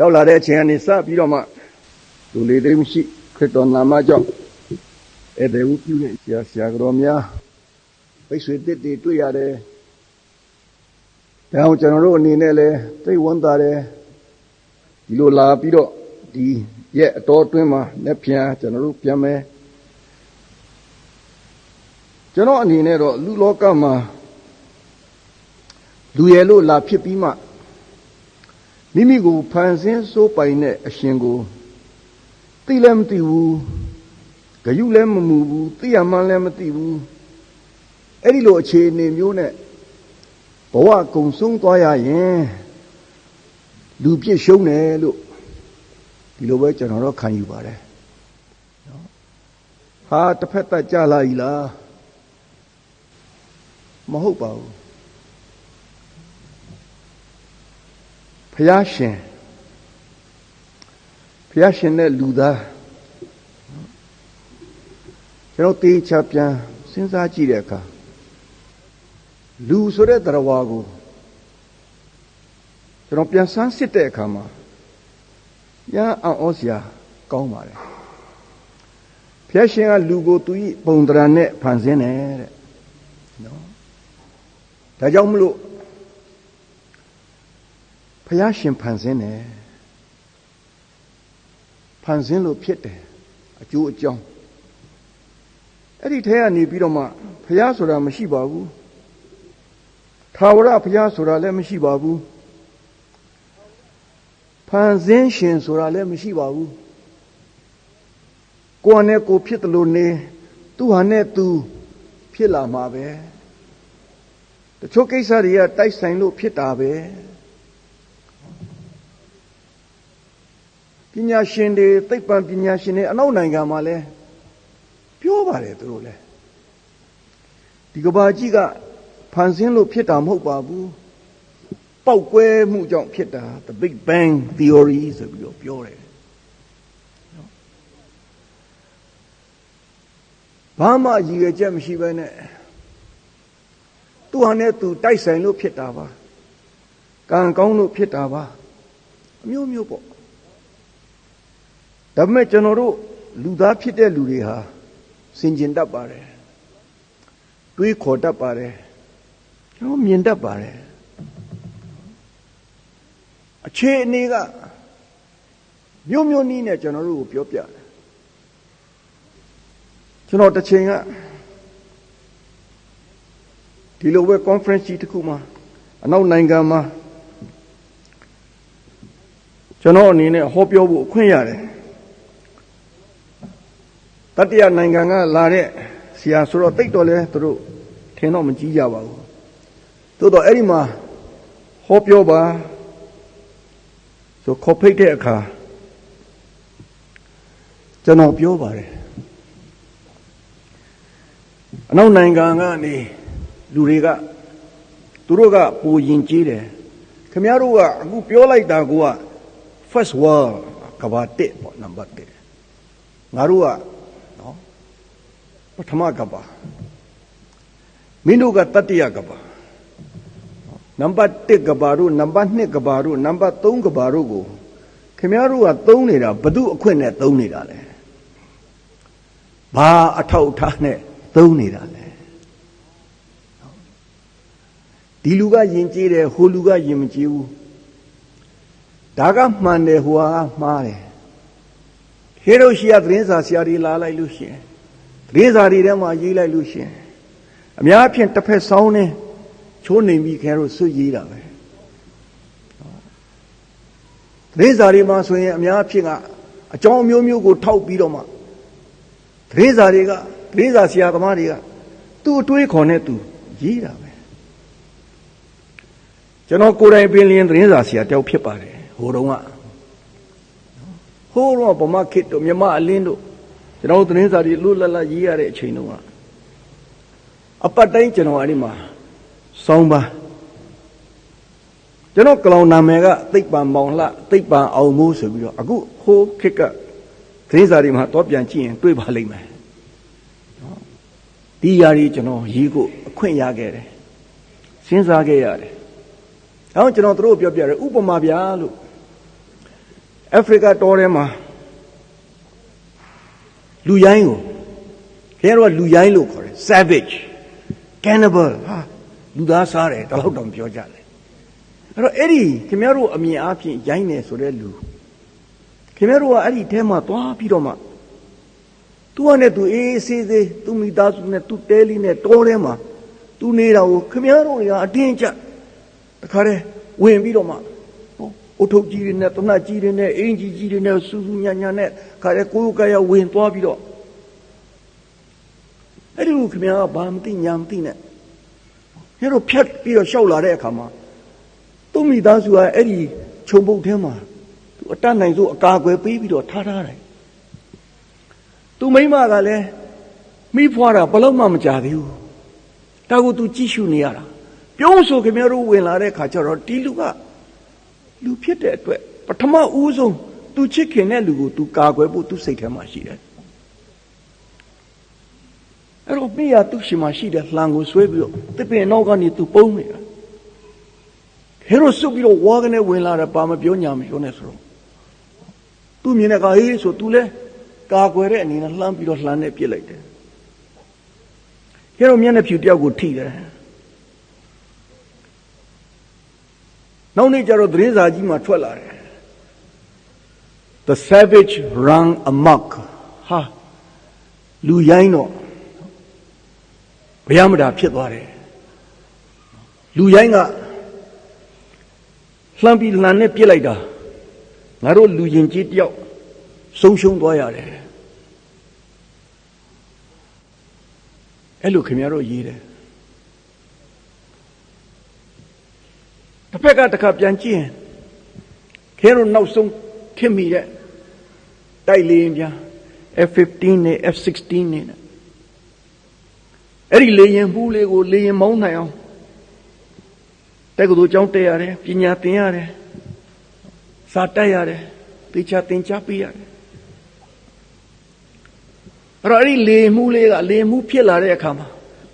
ရောက်လာတဲ့အချိန်ကနေစပြီးတော့မှလူလေသိမရှိခရစ်တော်နာမကြောင့်ဧည့်သည်ဝပြုတဲ့ဆရာတော်များပိတ်ဆွေတစ်တွေတွေ့ရတယ်။ဒါအောင်ကျွန်တော်တို့အနေနဲ့လည်းသိဝမ်းသာတယ်ဒီလိုလာပြီးတော့ဒီရဲ့အတော်အတွင်းမှာလက်ပြန်ကျွန်တော်တို့ပြန်မယ်ကျွန်တော်အနေနဲ့တော့လူလောကမှာလူရယ်လို့လာဖြစ်ပြီးမှမိမိကိုဖန်ဆင်းစိုးပိုင်တဲ့အရှင်ကိုသိလည်းမသိဘူးဂယုလည်းမမူဘူးသိရမှန်းလည်းမသိဘူးအဲ့ဒီလိုအခြေအနေမျိုးနဲ့ဘဝကုံဆုံးသွားရရင်လူပြစ်ရှုံးတယ်လို့ဒီလိုပဲကျွန်တော်တို့ခံယူပါတယ်နော်ဟာတစ်ဖက်သက်ကြလာ E လားမဟုတ်ပါဘူးဘုရားရှင်နဲ့လူသားကျွန်တော်တေချာပြန်စဉ်းစားကြည့်တဲ့အခါလူဆိုတဲ့တရားဝါကိုကျွန်တော်ပြန်ဆန်းစစ်တဲ့အခါမှာရအံ့ဩစရာကောင်းပါတယ်ဘုရားရှင်ကလူကိုသူ၏ပုံသဏ္ဍာန်နဲ့ဖန်ဆင်းတယ်တဲ့နော်ဒါကြောင့်မလို့ဘုရားရှင်ဖန်ဆင်းတယ်ဖန်ဆင်းလို့ဖြစ်တယ်အကျိုးအကြောင်းအဲ့ဒီထဲကနေပြီးတော့မှဘုရားဆိုတာမရှိပါဘူးထာဝရဘုရားဆိုတာလည်းမရှိပါဘူးဖန်ဆင်းရှင်ဆိုတာလည်းမရှိပါဘူးကိုယ်နဲ့ကိုယ်ဖြစ်တယ်လို့နေသူဟာနဲ့သူဖြစ်လာမှာပဲတချို့ကိစ္စတွေကတိုက်ဆိုင်လို့ဖြစ်တာပဲပညာရှင်တွေသိပ္ပံပညာရှင်တွေအနောက်နိုင်ငံမှာလဲပြောပါတယ်သူတို့လဲဒီကဘာကြီးကဖန်ဆင်းလို့ဖြစ်တာမဟုတ်ပါဘူးပောက်ကွဲမှုကြောင့်ဖြစ်တာ the big bang theory ဆိုပြီးတော့ပြောတယ်ဘာမှရည်ရွယ်ချက်မရှိဘဲနဲ့သူဟာနဲ့သူတိုက်ဆိုင်လို့ဖြစ်တာပါကံကောင်းလို့ဖြစ်တာပါအမျိုးမျိုးပေါ့ဒါပေမဲ့ကျွန်တော်တို့လူသားဖြစ်တဲ့လူတွေဟာစင်ကျင်တတ်ပါတယ်တွေးခေါ်တတ်ပါတယ်ကျွန်တော်မြင်တတ်ပါတယ်အခြေအနေကမျိုးမျိုးနည်းနဲ့ကျွန်တော်တို့ကိုပြောပြတယ်ကျွန်တော်တစ်ချိန်ကဒီလိုပဲ conference ကြီးတစ်ခုမှာအနောက်နိုင်ငံမှာကျွန်တော်အနေနဲ့ဟောပြောဖို့အခွင့်ရတယ်တတိယနိုင်ငံကလာတဲ့ဆရာဆိုတော့တိတ်တော်လဲသူတို့ထင်တော့မကြည့်ကြပါဘူးသို့တော့အဲ့ဒီမှာဟောပြောပါဆိုခေါ်ဖိတ်တဲ့အခါကျွန်တော်ပြောပါတယ်အနောက်နိုင်ငံကနေလူတွေကသူတို့ကပူရင်ကြီးတယ်ခင်ဗျားတို့ကအခုပြောလိုက်တာက first world ကဘာတစ်ပေါ့နံပါတ်1ငါတို့ကနော်ပထမကဘာမင်းတို့ကတတိယကဘာနံပါတ်1ကဘာတို့နံပါတ်2ကဘာတို့နံပါတ်3ကဘာတို့ကိုခင်ဗျားတို့ကသုံးနေတာဘသူအခွင့်နဲ့သုံးနေတာလဲဘာအထောက်အထားနဲ့သုံးနေတာလဲဒီလူကယဉ်ကျေးတယ်ဟိုလူကယဉ်မကျေးဘူးဒါကမှန်တယ်ဟိုကမှားတယ်ဟေရိုရှိယသတင်းစာဆရာတွေလာလိုက်လို့ရှိရင်သတင်းစာတွေထဲမှာရေးလိုက်လို့ရှိရင်အများအပြားတစ်ဖက်ဆောင်းနေချိုးနေပြီခင်ဗျားတို့ဆွရေးတာပဲသတင်းစာတွေမှာဆိုရင်အများအပြားကအကြောင်းမျိုးမျိုးကိုထောက်ပြီးတော့မှသတင်းစာတွေကသတင်းစာဆရာသမားတွေကသူ့အတွေးခေါ်နဲ့သူရေးတာပဲကျွန်တော်ကိုယ်တိုင်ပင်လျင်သတင်းစာဆရာတယောက်ဖြစ်ပါတယ်ဟိုတုန်းကဗမာခေတ်တို့မြမအလင်းတို့ကျွန်တော်သတင်းစာတွေလွတ်လပ်လပ်ရေးရတဲ့အချိန်တုန်းကအပတ်တိုင်းကျွန်တော်အဲ့ဒီမှာစောင်းပါကျွန်တော်ကလောင်နာမည်ကသိပ္ပံမောင်လှသိပ္ပံအောင်မိုးဆိုပြီးတော့အခုဟိုခေတ်ကသတင်းစာတွေမှာတော့ပြန်ကြည့်ရင်တွေ့ပါလိမ့်မယ်ဒီຢာကြီးကျွန်တော်ရေးကိုအခွင့်ရခဲ့တယ်စဉ်းစားခဲ့ရတယ်။အဲတော့ကျွန်တော်တို့ပြောပြတယ်ဥပမာဗျာလို့ Africa တော်ထဲမှာလူရိုင်းကိုခင်ဗျားတို့ကလူရိုင်းလို့ခေါ်တယ် savage cannibal ဟာလူသားစားတယ်တလောက်တောင်ပြောကြတယ်အဲ့တော့အဲ့ဒီခင်ဗျားတို့အမြင်အားဖြင့်ရိုင်းနေဆိုတဲ့လူခင်ဗျားတို့ကအဲ့ဒီထဲမှာသွားပြီးတော့မှသူကနဲ့သူအေးဆေးသေးသူမိသားစုနဲ့သူတဲလေးနဲ့တောထဲမှာသူနေတာကိုခင်ဗျားတို့ကအတင်းကျပ်တခါတည်းဝင်ပြီးတော့မှအုတ်ထုတ်ကြီးတွေနဲ့တနတ်ကြီးတွေနဲ့အင်ကြီးကြီးတွေနဲ့စူးစူးညံ့ညံ့နဲ့ခါတည်းကိုယ်ကရဝင်သွားပြီးတော့အဲ့ဒီကိုခင်ဗျားကဘာမသိညာမသိနဲ့ခင်ဗျားတို့ဖြတ်ပြီးတော့ရှောက်လာတဲ့အခါမှာသူမိသားစုကအဲ့ဒီခြုံပုတ်ထဲမှာသူအတတ်နိုင်ဆုံးအကာအကွယ်ပေးပြီးတော့ထားတယ်သူမိမကလည်းမိဖွားတာဘလို့မှမကြသေးဘူးဒါကိုသူကြည့်ရှုနေရတာပြုံးဆိုခင်ဗျားတို့ဝင်လာတဲ့ခါကျတော့ဒီလူကလူဖြစ်တဲ့အတွက်ပထမဦးဆုံးသူချစ်ခင်တဲ့လူကိုသူကာကွယ်ဖို့သူစိတ်ထဲမှာရှိတယ်အဲ့တော့မိရသူ့ရှိမှရှိတဲ့လှန်ကိုဆွဲပြီးတော့တစ်ပင်နောက်ကနေသူပုံးနေတာဟဲ့လို့စုပ်ပြီးတော့ဝါကနေဝင်လာတယ်ဘာမပြောညာမပြောနဲ့ဆိုတော့သူမြင်တဲ့ကဟေးဆိုသူလဲကာကွယ်တဲ့အနေနဲ့လှမ်းပြီးတော့လှမ်းနဲ့ပြစ်လိုက်တယ်ဟဲ့တော့မျက်နှာဖြူတယောက်ကိုထိတယ်နောက်နေ့ကျတော့သတင်းစာကြီးမှာထွက်လာတယ် The savage run amok ဟာလူရိုင်းတော့ဘုရားမတာဖြစ်သွားတယ်လူရိုင်းကလှမ်းပြီးလှမ်းနဲ့ပြစ်လိုက်တာငါတို့လူရင်ကြီးတယောက်ဆုံးရှုံးသွားရတယ်အဲ့လိုခင်ဗျားတို့ရေးတယ်တစ်ဖက်ကတစ်ခါပြန်ကြည့်ရင်ခင်ဗျားတို့နောက်ဆုံးခင်မိတဲ့တိုက်လေရင်ပြန် F-15 နဲ့ F-16 နဲ့အဲ့ဒီလေရင်ဘူးလေးကိုလေရင်မောင်းနိုင်အောင်တက္ကသိုလ်ကျောင်းတက်ရတယ်ပညာသင်ရတယ်စာတက်ရတယ်တေချာသင်ကြားပေးရတယ်အဲ့ဒီလေမှုလေးကလေမှုဖြစ်လာတဲ့အခါမှာ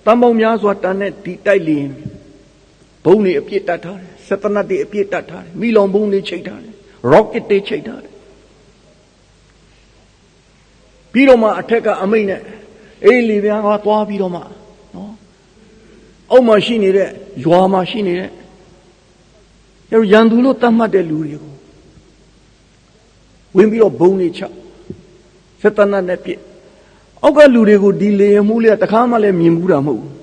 တန်ပေါင်းများစွာတန်တဲ့ဒီတိုက်လေရင်ဘုံတွေအပြစ်တတ်ထားတယ်စက်တနတ်တွေအပြစ်တတ်ထားတယ်မိလောင်ဘုံတွေချိတ်ထားတယ် rocket တွေချိတ်ထားတယ်ပြီးတော့မှအထက်ကအမိတ်နဲ့အေးလေပြန်ကသွားပြီးတော့မှနော်အောက်မှာရှိနေတဲ့ရွာမှာရှိနေတဲ့ရန်သူလို့တတ်မှတ်တဲ့လူတွေကိုဝင်ပြီးတော့ဘုံတွေချစက်တနတ်နဲ့ပြစ်အောက်ကလူတွေကိုဒီလေရမှုလေးတခါမှလည်းမြင်ဘူးတာမဟုတ်ဘူး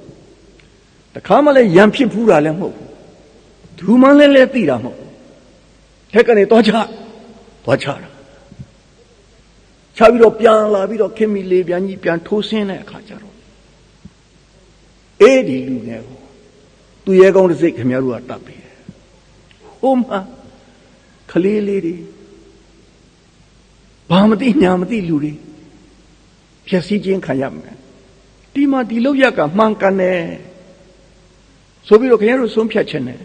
တခါမှလည်းရံဖြစ်ဘူးတာလည်းမဟုတ်ဘူးဒူမှန်းလည်းသိတာမဟုတ်ဘူးထက်ကနေတော့ချတာချပြီးတော့ပြန်လာပြီးတော့ခင်မီလေပြန်ကြီးပြန်ထိုးဆင်းတဲ့အခါကျတော့အေးဒီလူငယ်ကိုသူရဲကောင်းတစ်စိတ်ခင်ဗျားတို့ကတတ်ပြီဟိုမှာခလေးလေးတွေဘာမသိညာမသိလူတွေဖြည့်စည်းခြင်းခံရမယ်ဒီမှာဒီလောက်ရကမှန်ကန်တယ်ဆိုပြီးတော့ခင်ဗျားတို့ဆုံးဖြတ်ခြင်းနဲ့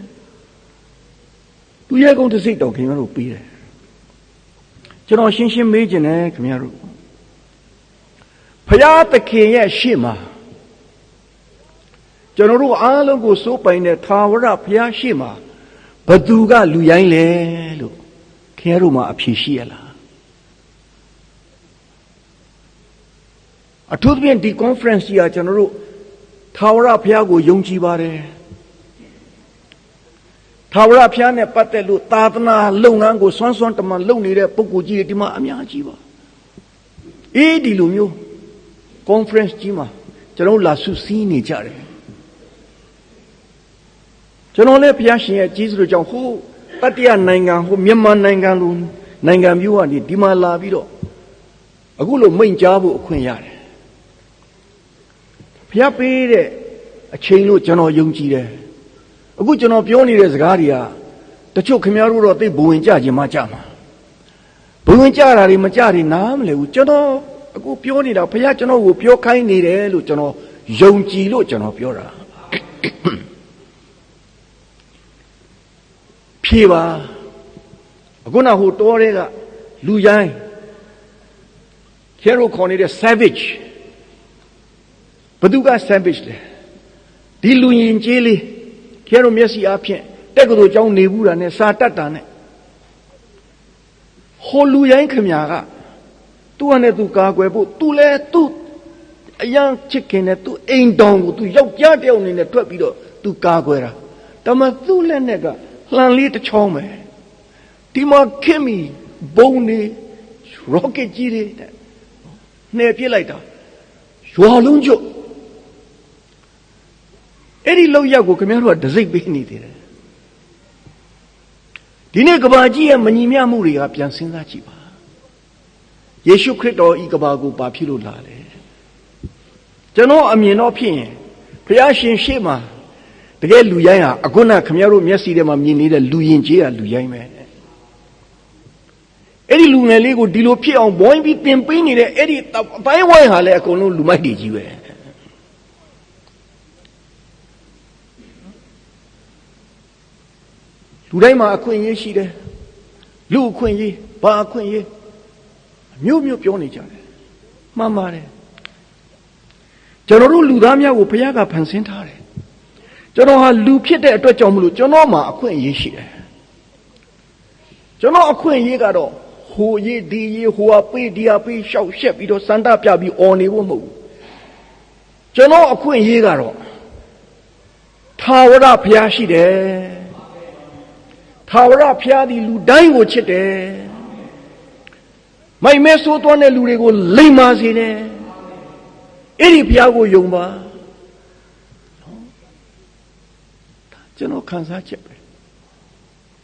သူရဲကောင်းတစ်စိတ်တော့ခင်ဗျားတို့ပြီးတယ်ကျွန်တော်ရှင်းရှင်းမေးခြင်းနဲ့ခင်ဗျားတို့ဘုရားသခင်ရဲ့ရှေ့မှာကျွန်တော်တို့အားလုံးကိုစိုးပိုင်တဲ့သာဝရဘုရားရှေ့မှာဘသူကလူရိုင်းလဲလို့ခင်ဗျားတို့မှာအဖြေရှိရလားအထူးသဖြင့်ဒီ conference ကြီးကကျွန်တော်တို့သာဝရဘုရားကိုယုံကြည်ပါတယ်သာဝရဘုရားနဲ့ပတ်သက်လို့သာသနာလုပ်ငန်းကိုစွမ်းစွမ်းတမန်လုပ်နေတဲ့ပုဂ္ဂိုလ်ကြီးတွေဒီမှာအများကြီးပါအေးဒီလိုမျိုး conference ကြီးမှာကျွန်တော်လာဆုစည်းနေကြတယ်ကျွန်တော်လည်းဘုရားရှင်ရဲ့ကြီးစွာကြောင့်ဟိုတတိယနိုင်ငံဟိုမြန်မာနိုင်ငံလိုနိုင်ငံမျိုးကနေဒီမှာလာပြီးတော့အခုလိုမိန့်ကြားဖို့အခွင့်ရတယ်ဘုရားပေးတဲ့အချိန်လို့ကျွန်တော်ယုံကြည်တယ်အခုကျွန်တော်ပြောနေတဲ့စကားတွေကတချို့ခင်ဗျားတို့တော့သိဘဝင်ကြခြင်းမကြမှာဘဝင်ကြတာတွေမကြတွေနားမလဲဘူးကျွန်တော်အခုပြောနေတာဘုရားကျွန်တော်ကိုပြောခိုင်းနေတယ်လို့ကျွန်တော်ယုံကြည်လို့ကျွန်တော်ပြောတာဖြေပါအခုနောက်ဟိုတောတွေကလူရိုင်းခဲရိုခေါ်နေတဲ့ savage ဘသူက savage လဲဒီလူရင်ကျေးလေးခဲရိုမျက်စိအားဖြင့်တက္ကသိုလ်ကျောင်းနေဘူးတာနဲ့စာတတ်တာနဲ့ဟ lu yang kemyaga tu ane tu kagwe bu tu le tu yang chicken ne tu ain dong tu yok ja teo ni ne twet pi do tu kagwe ra tama tu le ne ga hlan li ta chong me di ma kimi bong ni rocket ji de ne piet lai ta ywa long jo eri lo yak ko kemya ro da sait pe ni de di ne kaba ji ye mani mya mu ri ga pyan sin sa chi ba Yeshu Christo I kaba ko ba phit lo la le ကျွန်တော်အမြင်တော့ဖြစ်ရင်ဘုရားရှင်ရှေ့မှာတကယ်လူရိုင်းဟာအခုနခင်ဗျားတို့မျက်စိထဲမှာမြင်နေတဲ့လူရင်ကြီးကလူရိုင်းပဲအဲ့ဒီလူငယ်လေးကိုဒီလိုဖြစ်အောင်ဘွိုင်းပြီးတင်ပေးနေတဲ့အဲ့ဒီအပိုင်းဝိုင်းဟာလည်းအကုန်လုံးလူမိုက်တွေကြီးပဲလူတိုင်းမှာအခွင့်အရေးရှိတယ်လူအခွင့်အရေးဘာအခွင့်အရေးမျိုးမျိုးပြောနေကြတယ်မှန်ပါတယ်ကျွန်တော်တို့လူသားများကိုဘုရားကဖန်ဆင်းထားတယ်ကျွန်တော်ဟာလူဖြစ်တဲ့အတွက်ကြောင့်မလို့ကျွန်တော်မှာအခွင့်အရေးရှိတယ်ကျွန်တော်အခွင့်အရေးကတော့ဟိုရေးဒီရေးဟိုဟာပေးဒီဟာပေးရှောက်ရှက်ပြီးတော့စန္ဒပြပြီးអော်နေဖို့မဟုတ်ဘူးကျွန်တော်အခွင့်အရေးကတော့ထာဝရဘုရားရှိတယ်ထာဝရဘုရားဒီလူတိုင်းကိုချစ်တယ်မိုက်မဲဆိုးသွမ်းတဲ့လူတွေကိုလိမ္မာစေတယ်အဲ့ဒီဘုရားကိုယုံပါကျွန်တော်ခံစားချက်ပဲ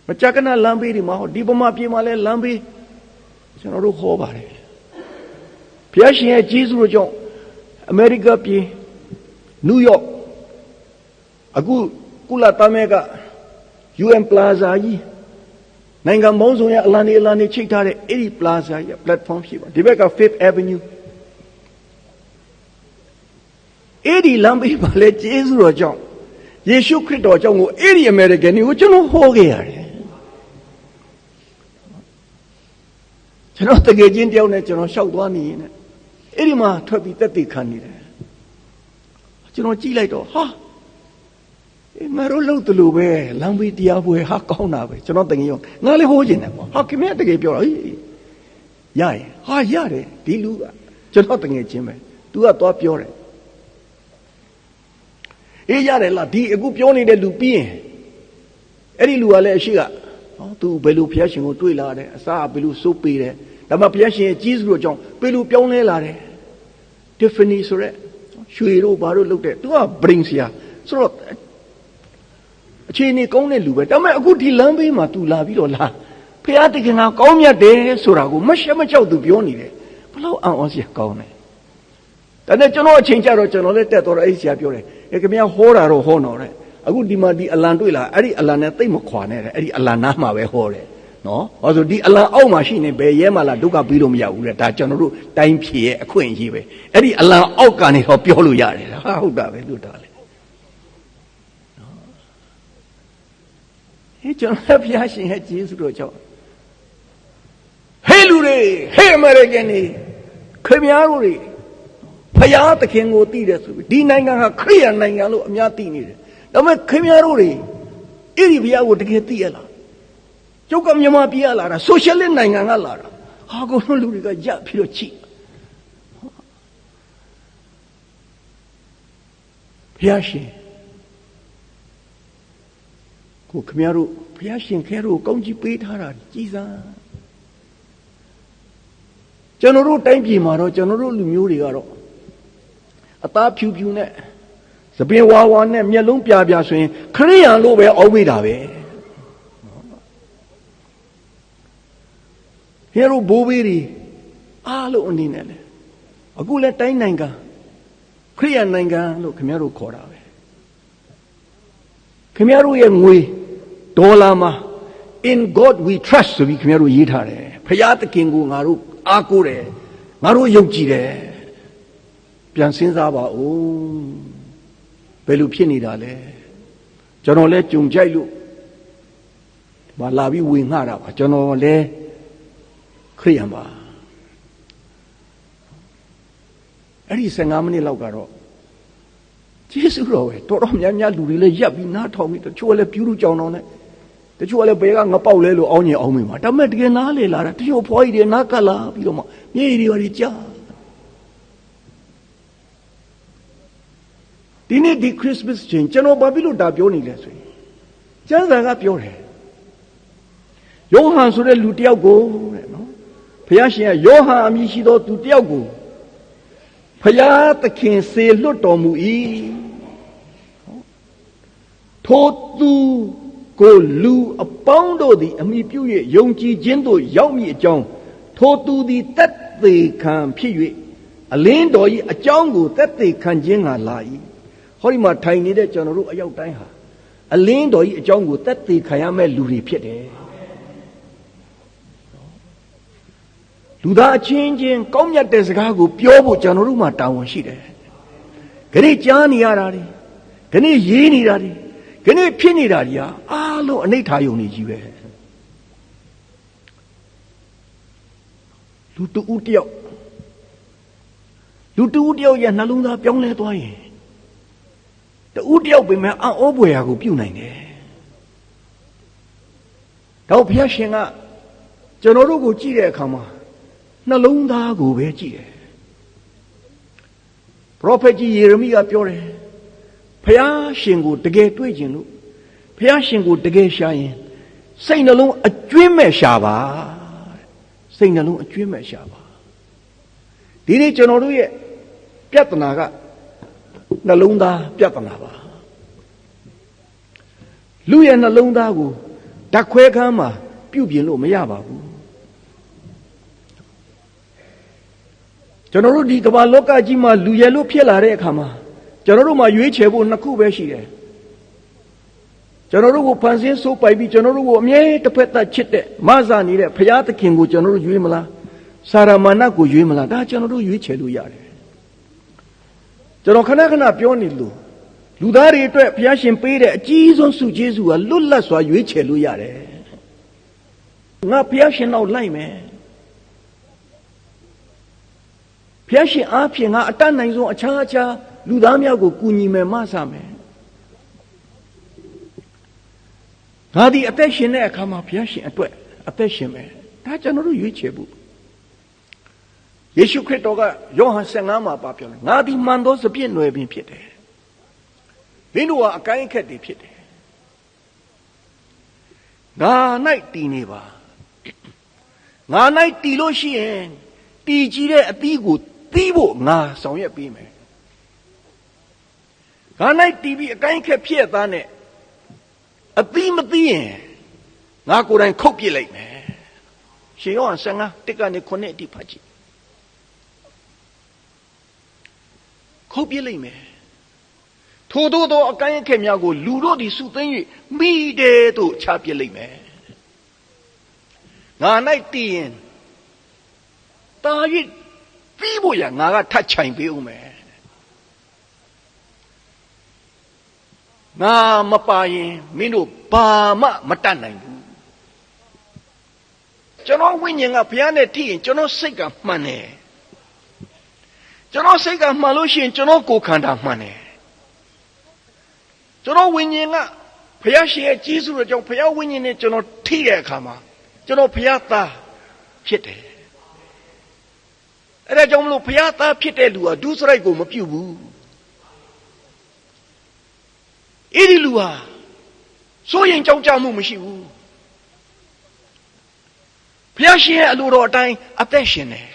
မကြကနာလမ်းဘေးဒီမှာဟောဒီပမာပြေမှာလဲလမ်းဘေးကျွန်တော်တို့ဟောပါတယ်ဘုရားရှင်ရဲ့ကျေးဇူးတော်ကြောင့်အမေရိကပြည်နယူးယောက်အခုကုလသမဂ္ဂ UN Plaza ကြီးနိုင်ငံပေါင်းစုံရဲ့အလံနေချိတ်ထားတဲ့အဲ့ဒီ Plaza ရဲ့ platform ရှိပါဒီဘက်က Fifth Avenueအဲ့ဒီလမ်းဘေးမှာလဲကျေးဇူးတော်ကြောင့်ယေရှုခရစ်တော်ကြောင့်ကိုအဲ့ဒီအမေရိကန်တွေကိုကျွန်တော်ဟောခဲ့ရတယ်ကျွန်တော်တကယ်ချင်းတယောက်နဲ့ကျွန်တော်ရှောက်သွားနေရင်အဲ့ဒီမှာထွက်ပြီးတက်တည်ခံနေတယ်ကျွန်တော်ကြည့်လိုက်တော့ဟာငါတို့လှုပ်တယ်လို့ပဲလမ်းဘေးတရားပွဲဟာကောင်းတာပဲကျွန်တော်တကယ်ရောငါလည်းဟောချင်တယ်ပေါ့ဟာခင်ဗျတကယ်ပြောတာရရင်ဟာရတယ်ဒီလူကကျွန်တော်တကယ်ချင်းပဲ तू ကသွားပြောတယ်အေးရတယ်လားဒီအခုပြောနေတဲ့လူပြီးရင်အဲ့ဒီလူကလည်းအရှိကသူဘယ်လိုဘုရားရှင်ကိုတွေ့လာတယ်အစားဘယ်လိုစိုးပေးတယ်ဒါမှဘုရားရှင်ရဲ့ကြီးစုတော်ကြောင့်ဘယ်လိုပြောင်းလဲလာတယ် Tiffany ဆိုရက်ရွှေတို့ဘာတို့လုပ်တဲ့သူက bring ဆရာဆိုတော့အခြေအနေကောင်းတဲ့လူပဲဒါပေမဲ့အခုဒီလမ်းဘေးမှာ तू လာပြီးတော့လာဘုရားတခင်ကကောင်းမြတ်တယ်ဆိုတာကိုမရှက်မချောက်သူပြောနေတယ်ဘလို့အံ့ဩစရာကောင်းတယ်ဒါနဲ့ကျွန်တော်အချိန်ကြတော့ကျွန်တော်လည်းတက်တော့အဲ့ဒီဆရာပြောတယ်ခင်ဗျားဟောတာတော့ဟောတော့တဲ့အခုဒီမှာဒီအလံတွေ့လာအဲ့ဒီအလံနဲ့တိတ်မခွာနဲ့တဲ့အဲ့ဒီအလံနားမှာပဲဟောတယ်နော်ဟောဆိုဒီအလံအောက်မှာရှိနေဘယ်ရဲမှလာဒုက္ခပြီးလို့မရဘူးတဲ့ဒါကျွန်တော်တို့တိုင်းဖြေရဲ့အခွင့်အရေးပဲအဲ့ဒီအလံအောက်ကနေတော့ပြောလို့ရတယ်ဟာဟုတ်တာပဲလို့တာလေနော်ဟဲ့ကျွန်တော်ဘုရားရှင်ရဲ့ကျေးဇူးတော်ကြောင့်ဟဲ့လူတွေဟဲ့အမေရိကန်တွေခင်ဗျားတို့တွေဖယားသခင်ကိုသိတယ်ဆိုပြီးဒီနိုင်ငံဟာခရစ်ယာန်နိုင်ငံလို့အများသိနေတယ်ဒါပေမဲ့ခင်ဗျားတို့တွေအဲ့ဒီဘုရားကိုတကယ်သိရလားကျုပ်ကမြန်မာပြည်ကလာတာဆိုရှယ်လစ်နိုင်ငံကလာတာဟာကိုလူတွေကရပ်ပြီးတော့ချိဘုရားရှင်ကိုခင်ဗျားတို့ဘုရားရှင်ခဲတို့ကောင်းကြီးပေးထားတာကြီးစားကျွန်တော်တို့တိုင်းပြည်မှာတော့ကျွန်တော်တို့လူမျိုးတွေကတော့အသားဖြူဖြူနဲ့သပင်ဝါဝါနဲ့မျက်လုံးပြပြဆိုရင်ခရိယန်လို့ပဲအောက်မိတာပဲဟဲ့တို့ဘိုးဘေးတွေအားလို့အနေနဲ့လေအခုလဲတိုင်းနိုင်ငံခရိယန်နိုင်ငံလို့ခင်ဗျားတို့ခေါ်တာပဲခင်ဗျားတို့ရဲ့ငွေဒေါ်လာမှာ in God we trust ဆိုပြီးခင်ဗျားတို့ရေးထားတယ်ဖယားသခင်ကိုငါတို့အားကိုးတယ်ငါတို့ယုံကြည်တယ်ပြန်စဉ်းစားပါဦးဘယ်လိုဖြစ်နေတာလဲကျွန်တော်လဲကြုံကြိုက်လို့မလာပြီးဝင်ငှတာပါကျွန်တော်လဲခရိယန်ပါအဲ့ဒီ15မိနစ်လောက်ကတော့ကျေးဇူးတော်ပဲတော်တော်များများလူတွေလည်းရပ်ပြီးနားထောင်ပြီးတချို့လည်းပြူးလူကြောင်တော်နဲ့ တချို့ကလည်းဘယ်ကငပေါက်လဲလို့အောင်းညင်အောင်မိမှာဒါပေမဲ့တကယ်နားလေလာတာတချို့ဖွားကြီးတွေနားကပ်လာပြီးတော့မှမျက်ရည်တွေကြားဒီနေ့ဒီခရစ်စမတ်ချင်းကျွန်တော်ဘာဖြစ်လို့ဒါပြောနေလဲဆိုရင်ကျမ်းစာကပြောတယ်ယောဟန်ဆိုတဲ့လူတယောက်ကိုတဲ့နော်ဘုရားရှင်ကယောဟန်အမည်ရှိသောသူတယောက်ကိုဘုရားသခင်စေလွတ်တော်မူ၏ထိုသူကိုလူအပေါင်းတို့သည်အမိပြု၍ယုံကြည်ခြင်းသို့ရောက်မည်အကြောင်းထိုသူသည်သက်သေခံဖြစ်၍အလင်းတော်၏အကြောင်းကိုသက်သေခံခြင်းကလာ၏ဟောဒီမှာထိုင်နေတဲ့ကျွန်တော်တို့အယောက်တိုင်းဟာအလင်းတော်၏အကြောင်းကိုသက်သေခံရမယ့်လူတွေဖြစ်တယ်လူသားအချင်းချင်းကောင်းမြတ်တဲ့စကားကိုပြောဖို့ကျွန်တော်တို့မှာတာဝန်ရှိတယ်ခဏကြားနေရတာတွေခဏရေးနေတာတွေခဏဖြစ်နေတာတွေဟာအားလုံးအနိဋ္ဌာယုံနေကြီးပဲလူတူဦးတယောက်ရဲ့နှလုံးသားပြောင်းလဲသွားရင်တူတယောက်ပြင်မဲ့အံ့ဩဖွယ်ရာကိုပြုနိုင်တယ်တော့ဘုရားရှင်ကကျွန်တော်တို့ကိုကြည့်တဲ့အခါမှာနှလုံးသားကိုပဲကြည့်တယ်ပရောဖက်ကြီးယေရမိကပြောတယ်ဘုရားရှင်ကိုတကယ်တွေ့ခြင်းလို့ဘုရားရှင်ကိုတကယ်ရှာရင်စိတ်နှလုံးအကျွင်းမဲ့ရှာပါစိတ်နှလုံးအကျွင်းမဲ့ရှာပါဒီနေ့ကျွန်တော်တို့ရဲ့ပြဿနာကနှလုံးသားပြဿနာပါလူရဲ့နှလုံးသားကိုဓာတ်ခွဲခန်းမှာပြုပြင်လို့မရပါဘူးကျွန်တော်တို့ဒီကမ္ဘာလောကကြီးမှာလူရဲလို့ဖြစ်လာတဲ့အခါမှာကျွန်တော်တို့မှာရွေးချယ်ဖို့နှစ်ခုပဲရှိတယ်ကျွန်တော်တို့ကိုဖန်ဆင်းဆိုးပိုက်ပြီးကျွန်တော်တို့ကိုအမြဲတစ်ဖက်သက်ချစ်တဲ့မဆာနေတဲ့ဘုရားသခင်ကိုကျွန်တော်တို့ရွေးမလားစာရမဏတ်ကိုရွေးမလားဒါကျွန်တော်တို့ရွေးချယ်လို့ရတယ်ကျွန်တော်ခဏခဏပြောနေလို့လူသားတွေအတွက်ဘုရားရှင်ပေးတဲ့အကြီးဆုံးဆုကျေးဇူးကလွတ်လပ်စွာရွေးချယ်လို့ရတယ်ငါဘုရားရှင်နောက်လိုက်မယ်ဘုရားရှင်အားဖြင့်ငါအတတ်နိုင်ဆုံးအခြားလူသားများကိုကူညီမယ်မဆမယ်ငါဒီအသက်ရှင်တဲ့အခါမှာဘုရားရှင်အတွက်အသက်ရှင်မယ်ဒါကျွန်တော်တို့ရွေးချယ်ဖို့ယေရှုခရစ်တော်ကယောဟန်15မှာပြောတယ်ငါဒီမှန်သောစပြည့်နွယ်ပင်ဖြစ်တယ်မင်းတို့ဟာအကိုင်းအခက်တွေဖြစ်တယ်ငါ၌တည်နေပါငါ၌တည်လို့ရှိရင်တည်ကြည်တဲ့အသီးကိုသီးဖို့ငါဆောင်ရွက်ပေးမယ်ငါ၌တည်ပြီးအကိုင်းအခက်ဖြစ်ရသားနဲ့အသီးမသီးရင်ငါကိုယ်တိုင်ခုတ်ပစ်လိုက်မယ်ရှင်ယောဟန်15 1 ကနေ 9အထိဖတ်ကြည့်ခုတ်ပစ်လိုက်မယ်ထို့သောအကိုင်းအခက်များကိုလူတို့သည်စုသိမ်း၍မိတယ်သို့ချပစ်လိုက်မယ်ငါ၌တည်ရင်တာ၍ပြီးဖို့ရငါကထတ်ချိုင်ပေးဦးမယ်ငါမပါရင်မင်းတို့ဘာမှမတတ်နိုင်ဘူးကျွန်တော်ဝိညာဉ်ကဘုရားနဲ့ထိရင်ကျွန်တော်စိတ်ကမှန်တယ်ကျွန်တော်စိတ်ကမှန်လို့ရှိရင်ကျွန်တော်ကိုယ်ခန္ဓာမှန်တယ်ကျွန်တော်ဝိညာဉ်ကဘုရားရှင်ရဲ့ကြီးစုတဲ့ကြောင့်ဘုရားဝိညာဉ်နဲ့ကျွန်တော်ထိတဲ့အခါမှာကျွန်တော်ဘုရားသားဖြစ်တယ်အဲ့ဒါကြောင့်မလို့ဘုရားသားဖြစ်တဲ့လူဟာဒုစရိုက်ကိုမပြုတ်ဘူးအဲ့ဒီလူဟာစိုးရင်ကြောက်ကြမှုမရှိဘူးဘုရားရှင်ရဲ့အလိုတော်အတိုင်းအသက်ရှင်တယ်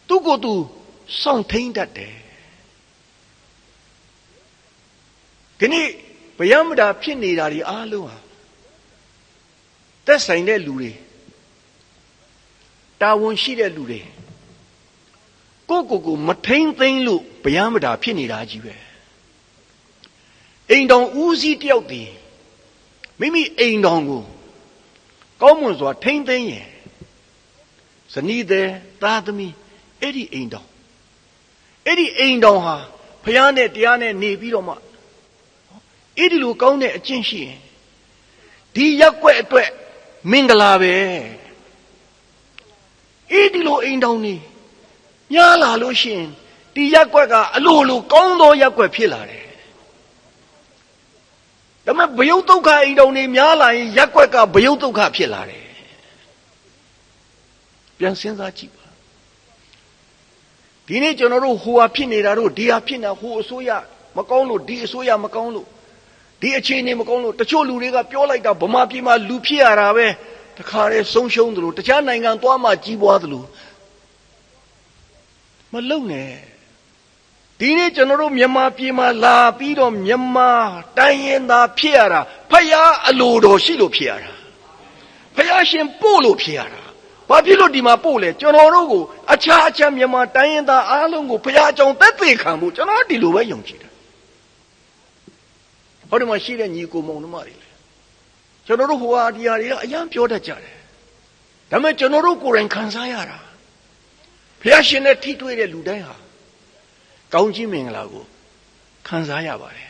သူ့ကိုယ်သူစောင့်ထိန်တတ်တယ်ဒီနေ့ဗျာမတာဖြစ်နေတာဒီအားလုံးဟာသက်ဆိုင်တဲ့လူတွေတာဝန်ရှိတဲ့လူတွေကိုမထိန်သိမ်းလို့ဗျာမတာဖြစ်နေတာကြီးပဲအိမ်တော်ဦးစီးတယောက်တည်မိမိအိမ်တော်ကိုကောင်းမွန်စွာထိန်သိမ်းရင်ဇနီးတဲ့သားသမီးအဲ့ဒီအိမ်တော်ဟာဘုရားနဲ့တရားနဲ့နေပြီးတော့မှအဲ့ဒီလိုကောင်းတဲ့အကျင့်ရှိရင်ဒီရက်ွက်အတွက်မင်္ဂလာပဲအဲ့ဒီလိုအိမ်တော်နေညားလာလို့ရှိရင်ဒီရက်ွက်ကအလိုလိုကောင်းသောရက်ွက်ဖြစ်လာတယ်ဒါ ဒါပေမဲ့ဘယုတ်ဒုက္ခအိမ်တော်နေများလာရင်ရက်ွက်ကဘယုတ်ဒုက္ခဖြစ်လာတယ်ပြန်စဉ်းစားကြည့်ပါဒီနေ့ကျွန်တော်တို့ဟိုဟာဖြစ်နေတာတို့ဒီဟာဖြစ်နေတာဟိုအစိုးရမကောင်းလို့ဒီအစိုးရမကောင်းလို့ဒီအခြေအနေမကောင်းလို့တချို့လူတွေကပြောလိုက်တာဗမာပြည်မှာလူဖြစ်ရတာပဲတခါတည်းဆုံးရှုံးသလိုတခြားနိုင်ငံသွားမှကြီးပွားသလိုမလုံနဲ့ဒီနေ့ကျွန်တော်တို့မြန်မာပြည်မှာလာပြီးတော့မြန်မာတိုင်းရင်းသားဖြစ်ရတာဖယားအလိုတော်ရှိလို့ဖြစ်ရတာဖယားရှင်ပို့လို့ဖြစ်ရတာဘာဖြစ်လို့ဒီမှာပို့လဲကျွန်တော်တို့ကိုအခြားမြန်မာတိုင်းရင်းသားအားလုံးကိုဖယားကြောင့်သက်သေခံဖို့ကျွန်တော်ဒီလိုပဲယုံကြည်တယ်ဟောဒီမှာရှိတဲ့ညီကိုမောင်နှမတွေလေကျွန်တော်တို့ဟိုဟာဒီဟာတွေကအရင်ပြောတတ်ကြတယ်ဒါပေမဲ့ကျွန်တော်တို့ကိုယ်တိုင်ခံစားရတာဖယားရှင်နဲ့ထိတွေ့တဲ့လူတိုင်းဟာကောင်းကြီးမင်္ဂလာကိုခံစားရပါတယ်